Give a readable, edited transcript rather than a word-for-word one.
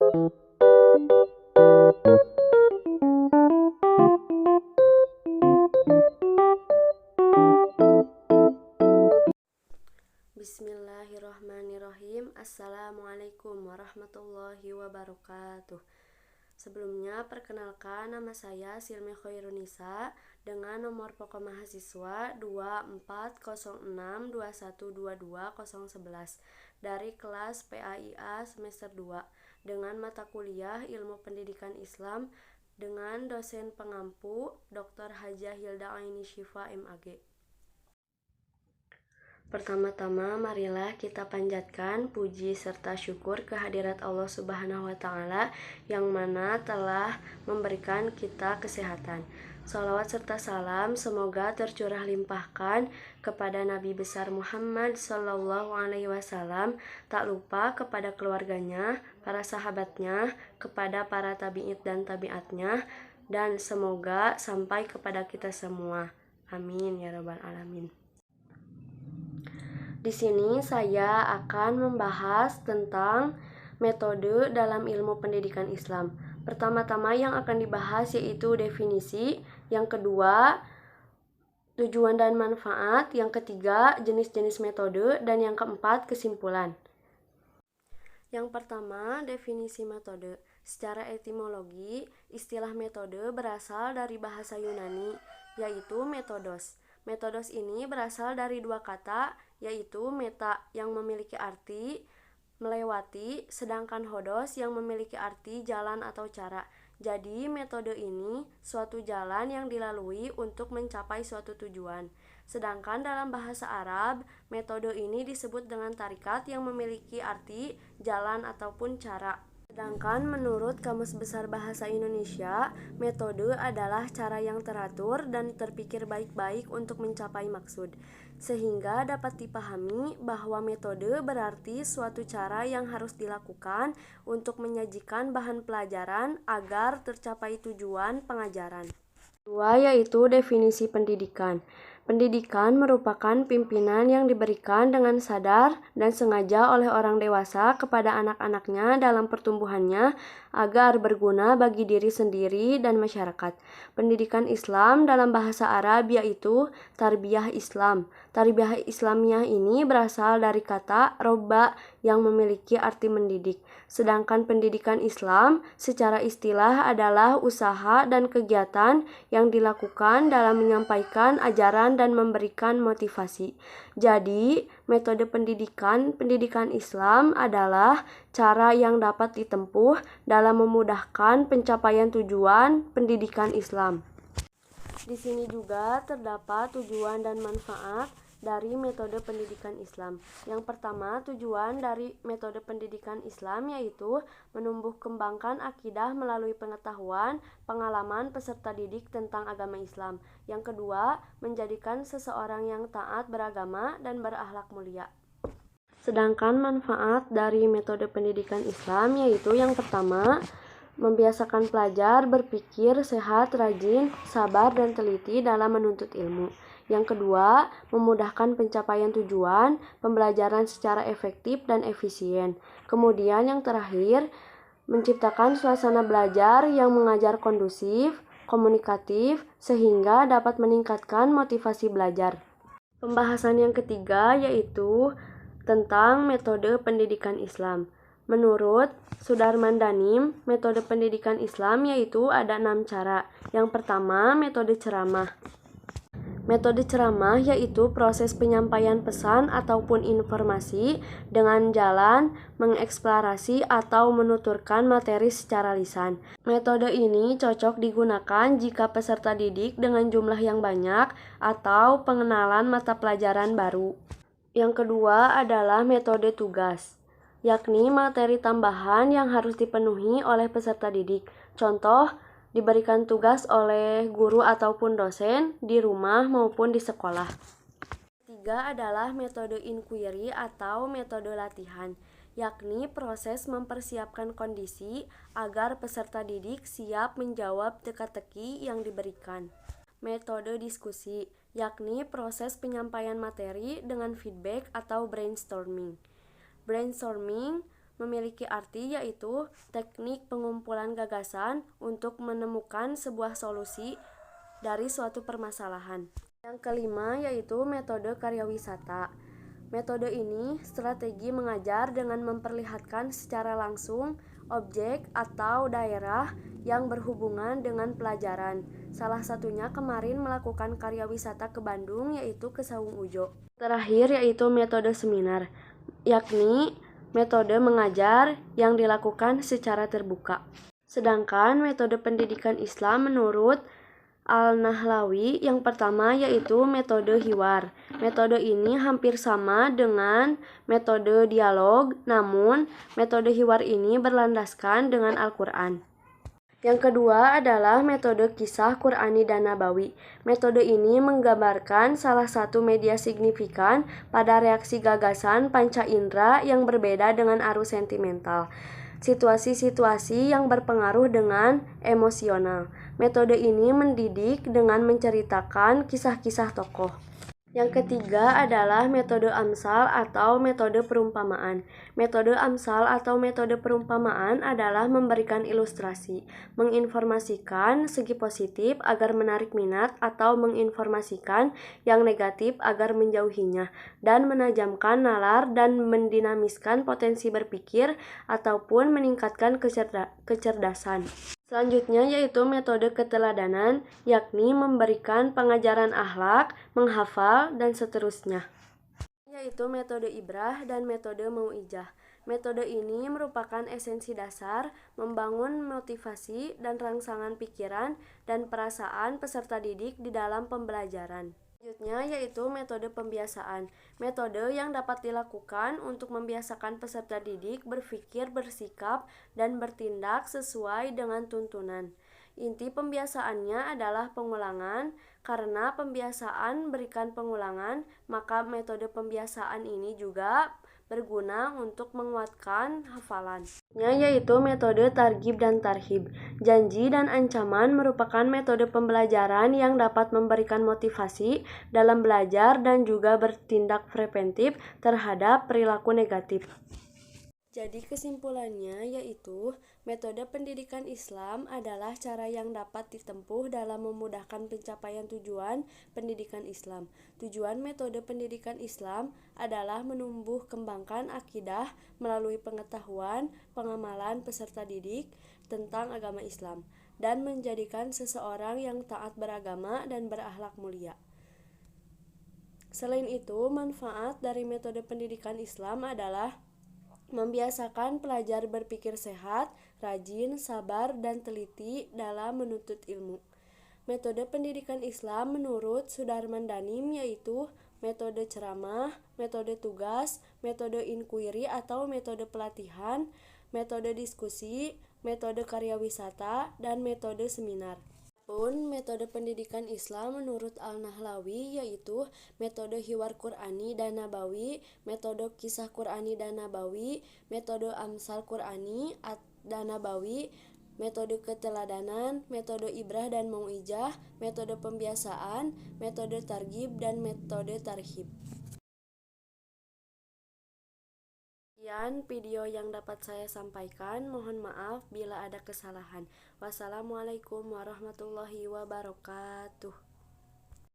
Bismillahirrahmanirrahim. Assalamualaikum warahmatullahi wabarakatuh. Sebelumnya, perkenalkan nama saya Silmi Khairunisa dengan nomor pokok mahasiswa 2406212211 dari kelas PAIA semester 2 dengan mata kuliah Ilmu Pendidikan Islam dengan dosen pengampu Dr. Hajah Hilda Aini Syifa MAG. Pertama-tama, marilah kita panjatkan puji serta syukur kehadirat Allah Subhanahu wa Ta'ala yang mana telah memberikan kita kesehatan. Shalawat serta salam semoga tercurah limpahkan kepada Nabi besar Muhammad Sallallahu Alaihi Wasallam, tak lupa kepada keluarganya, para sahabatnya, kepada para tabi'in dan tabi'atnya, dan semoga sampai kepada kita semua. Amin ya rabbal alamin. Di sini saya akan membahas tentang metode dalam ilmu pendidikan Islam. Pertama-tama yang akan dibahas yaitu definisi, yang kedua tujuan dan manfaat, yang ketiga jenis-jenis metode, dan yang keempat kesimpulan. Yang pertama, definisi metode. Secara etimologi, istilah metode berasal dari bahasa Yunani, yaitu metodos. Metodos ini berasal dari dua kata, yaitu meta yang memiliki arti melewati, sedangkan hodos yang memiliki arti jalan atau cara. Jadi, metode ini suatu jalan yang dilalui untuk mencapai suatu tujuan. Sedangkan dalam bahasa Arab, metode ini disebut dengan tarikat yang memiliki arti jalan ataupun cara. Sedangkan menurut Kamus Besar Bahasa Indonesia, metode adalah cara yang teratur dan terpikir baik-baik untuk mencapai maksud. Sehingga dapat dipahami bahwa metode berarti suatu cara yang harus dilakukan untuk menyajikan bahan pelajaran agar tercapai tujuan pengajaran. Kedua, yaitu definisi pendidikan. Pendidikan merupakan pimpinan yang diberikan dengan sadar dan sengaja oleh orang dewasa kepada anak-anaknya dalam pertumbuhannya agar berguna bagi diri sendiri dan masyarakat. Pendidikan Islam dalam bahasa Arab yaitu tarbiyah Islam. Tarbiyah Islamiyah ini berasal dari kata robba yang memiliki arti mendidik. Sedangkan pendidikan Islam secara istilah adalah usaha dan kegiatan yang dilakukan dalam menyampaikan ajaran dan memberikan motivasi. Jadi, metode pendidikan Islam adalah cara yang dapat ditempuh dalam memudahkan pencapaian tujuan pendidikan Islam. Di sini juga terdapat tujuan dan manfaat dari metode pendidikan Islam. Yang pertama, tujuan dari metode pendidikan Islam yaitu menumbuh kembangkan akidah melalui pengetahuan, pengalaman peserta didik tentang agama Islam. Yang kedua, menjadikan seseorang yang taat beragama dan berakhlak mulia. Sedangkan manfaat dari metode pendidikan Islam yaitu yang pertama, membiasakan pelajar berpikir sehat, rajin, sabar, dan teliti dalam menuntut ilmu. Yang kedua, memudahkan pencapaian tujuan, pembelajaran secara efektif dan efisien. Kemudian yang terakhir, menciptakan suasana belajar yang mengajar kondusif, komunikatif, sehingga dapat meningkatkan motivasi belajar. Pembahasan yang ketiga yaitu tentang metode pendidikan Islam. Menurut Sudarman Danim, metode pendidikan Islam yaitu ada 6 cara. Yang pertama, metode ceramah. Metode ceramah yaitu proses penyampaian pesan ataupun informasi dengan jalan mengeksplorasi atau menuturkan materi secara lisan. Metode ini cocok digunakan jika peserta didik dengan jumlah yang banyak atau pengenalan mata pelajaran baru. Yang kedua adalah metode tugas, yakni materi tambahan yang harus dipenuhi oleh peserta didik. Contoh, diberikan tugas oleh guru ataupun dosen di rumah maupun di sekolah. Ketiga adalah metode inquiry atau metode latihan, yakni proses mempersiapkan kondisi agar peserta didik siap menjawab teka-teki yang diberikan. Metode diskusi, yakni proses penyampaian materi dengan feedback atau brainstorming. Brainstorming memiliki arti yaitu teknik pengumpulan gagasan untuk menemukan sebuah solusi dari suatu permasalahan. Yang kelima yaitu metode karya wisata. Metode ini strategi mengajar dengan memperlihatkan secara langsung objek atau daerah yang berhubungan dengan pelajaran. Salah satunya kemarin melakukan karya wisata ke Bandung yaitu ke Saung Ujo. Terakhir yaitu metode seminar, yakni metode mengajar yang dilakukan secara terbuka. Sedangkan metode pendidikan Islam menurut Al-Nahlawi yang pertama yaitu metode hiwar. Metode ini hampir sama dengan metode dialog, namun metode hiwar ini berlandaskan dengan Al-Quran. Yang kedua adalah metode kisah Qur'ani dan Nabawi. Metode ini menggambarkan salah satu media signifikan pada reaksi gagasan panca indera yang berbeda dengan arus sentimental. Situasi-situasi yang berpengaruh dengan emosional. Metode ini mendidik dengan menceritakan kisah-kisah tokoh. Yang ketiga adalah metode amsal atau metode perumpamaan. Metode amsal atau metode perumpamaan adalah memberikan ilustrasi, menginformasikan segi positif agar menarik minat atau menginformasikan yang negatif agar menjauhinya, dan menajamkan nalar dan mendinamiskan potensi berpikir ataupun meningkatkan kecerdasan. Selanjutnya yaitu metode keteladanan, yakni memberikan pengajaran akhlak, menghafal, dan seterusnya. Yaitu metode ibrah dan metode mau'ijah. Metode ini merupakan esensi dasar membangun motivasi dan rangsangan pikiran dan perasaan peserta didik di dalam pembelajaran. Selanjutnya yaitu metode pembiasaan. Metode yang dapat dilakukan untuk membiasakan peserta didik berpikir, bersikap, dan bertindak sesuai dengan tuntunan. Inti pembiasaannya adalah pengulangan. Karena pembiasaan berikan pengulangan, maka metode pembiasaan ini juga berguna untuk menguatkan hafalan. Yaitu metode targhib dan tarhib. Janji dan ancaman merupakan metode pembelajaran yang dapat memberikan motivasi dalam belajar dan juga bertindak preventif terhadap perilaku negatif. Jadi kesimpulannya yaitu metode pendidikan Islam adalah cara yang dapat ditempuh dalam memudahkan pencapaian tujuan pendidikan Islam. Tujuan metode pendidikan Islam adalah menumbuh kembangkan akidah melalui pengetahuan, pengamalan peserta didik tentang agama Islam, dan menjadikan seseorang yang taat beragama dan berakhlak mulia. Selain itu, manfaat dari metode pendidikan Islam adalah membiasakan pelajar berpikir sehat, rajin, sabar, dan teliti dalam menuntut ilmu. Metode pendidikan Islam menurut Sudarman Danim yaitu metode ceramah, metode tugas, metode inquiry atau metode pelatihan, metode diskusi, metode karya wisata, dan metode seminar. Pun metode pendidikan Islam menurut Al-Nahlawi yaitu metode hiwar Qur'ani dan Nabawi, metode kisah Qur'ani dan Nabawi, metode amsal Qur'ani dan Nabawi, metode keteladanan, metode ibrah dan mau'ijah, metode pembiasaan, metode targhib, dan metode tarhib. Sekian video yang dapat saya sampaikan. Mohon maaf bila ada kesalahan. Wassalamualaikum warahmatullahi wabarakatuh.